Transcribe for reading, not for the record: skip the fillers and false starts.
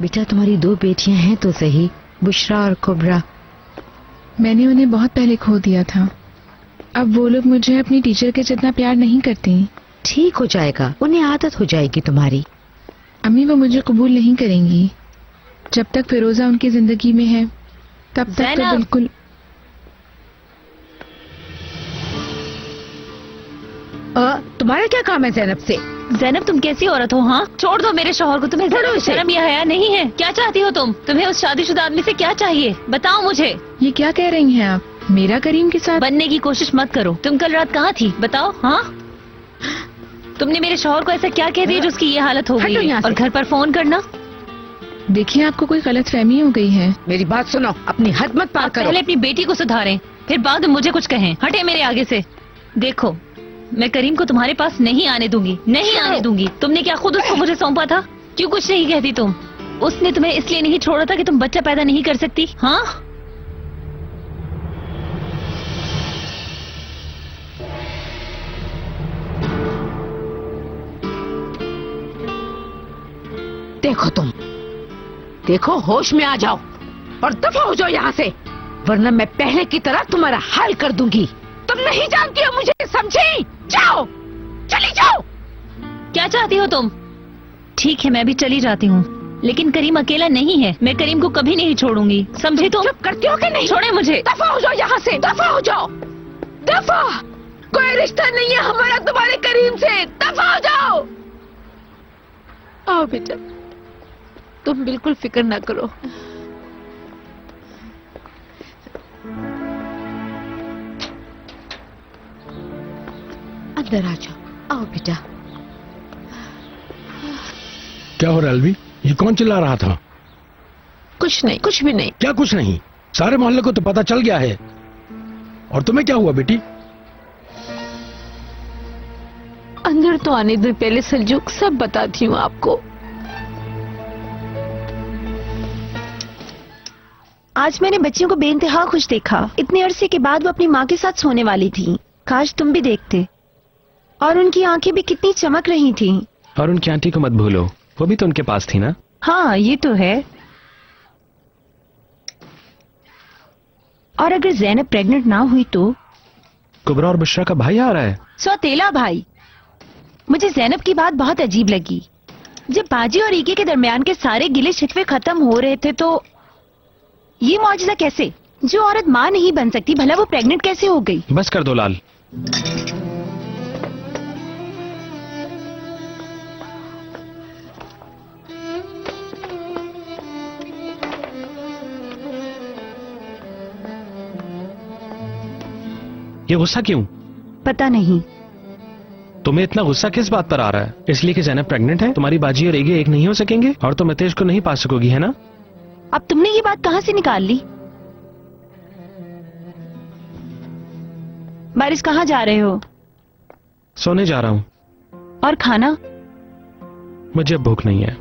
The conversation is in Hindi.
बेटा तुम्हारी 2 बेटियां हैं तो सही, बुशरा और कुबरा। मैंने उन्हें बहुत पहले खो दिया था। अब वो लोग मुझे अपनी टीचर के जितना प्यार नहीं करती। ठीक हो जाएगा, उन्हें आदत हो जाएगी तुम्हारी। अम्मी वो मुझे कबूल नहीं करेंगी। जब तक फिरोजा उनकी जिंदगी में है तब तक तो बिल्कुल। तुम्हारा क्या काम है जैनब से? जैनब तुम कैसी औरत हो? हाँ, छोड़ दो मेरे शौहर को। तुम्हें जरा शर्म या हया नहीं है? क्या चाहती हो तुम? तुम्हें उस शादीशुदा आदमी से क्या चाहिए? बताओ मुझे। ये क्या कह रही हैं आप? मेरा करीम के साथ बनने की कोशिश मत करो। तुम कल रात कहाँ थी बताओ? हाँ, तुमने मेरे शौहर को ऐसा क्या कह दिया जिसकी ये हालत हो गई है? और घर पर फोन करना। देखिए आपको कोई गलतफहमी हो गई है। मेरी बात सुनो, अपनी हद मत पार करो। पहले अपनी बेटी को सुधारें, फिर बाद में मुझे कुछ कहें। हटे मेरे आगे से। देखो, मैं करीम को तुम्हारे पास नहीं आने दूंगी, नहीं आने दूंगी। तुमने क्या खुद उसको मुझे सौंपा था? क्यों कुछ नहीं कहती तुम? उसने तुम्हें इसलिए नहीं छोड़ा था कि तुम बच्चा पैदा नहीं कर सकती? हाँ, देखो देखो, होश में आ जाओ और दफा हो जाओ यहाँ से, वरना मैं पहले की तरह तुम्हारा हाल कर दूंगी। तुम नहीं जानती हो मुझे, समझी? जाओ, चली जाओ। क्या चाहती हो तुम? ठीक है, मैं भी चली जाती हूँ, लेकिन करीम अकेला नहीं है। मैं करीम को कभी नहीं छोड़ूंगी, समझी तुम? चुप करती हो कि नहीं? छोड़े मुझे। दफा हो जाओ यहाँ से, दफा हो जाओ, दफा। कोई रिश्ता नहीं है हमारा तुम्हारे करीम से, दफा हो जाओ। आओ बेटा, तुम बिल्कुल फिक्र ना करो। अंदर आ जाओ, आओ बेटा। क्या हो रहा है अलवी? ये कौन चिल्ला रहा था? कुछ नहीं, कुछ भी नहीं। क्या कुछ नहीं? सारे मोहल्ले को तो पता चल गया है। और तुम्हें क्या हुआ बेटी? अंदर तो आने दो पहले सलजूक, सब बताती हूँ आपको। आज मैंने बच्चियों को बेइंतहा खुश देखा। इतने अरसे के बाद वो अपनी माँ के साथ सोने वाली थी। काश तुम भी देखते। और उनकी आंखें भी कितनी चमक रही थीं। और उनकी आंटी को मत भूलो, वो भी तो उनके पास थी ना? हाँ, ये तो है। और अगर ज़ैनब प्रेग्नेंट ना हुई तो? कुबरा और बुशरा का भाई आ रहा है। सौतेला भाई। मुझे ज़ैनब की बात बहुत अजीब लगी। जब बाजी और ईके के दरमियान के सारे गिले शिकवे खत्म हो रहे थे तो ये मौजज़ा कैसे? जो औरत माँ नहीं बन सकती, भला वो प्रेग्नेंट कैसे हो गई? बस कर दो लाल। ये गुस्सा क्यों? पता नहीं। तुम्हें इतना गुस्सा किस बात पर आ रहा है? इसलिए कि ज़ैनब प्रेग्नेंट है? तुम्हारी बाजी और ईगे एक नहीं हो सकेंगे? और तुम हितेश को नहीं पा सकोगी, है ना? अब तुमने ये बात कहाँ से निकाल ली? बारिश, कहाँ जा रहे हो? सोने जा रहा हूँ। और खाना? मुझे अब भूख नहीं है।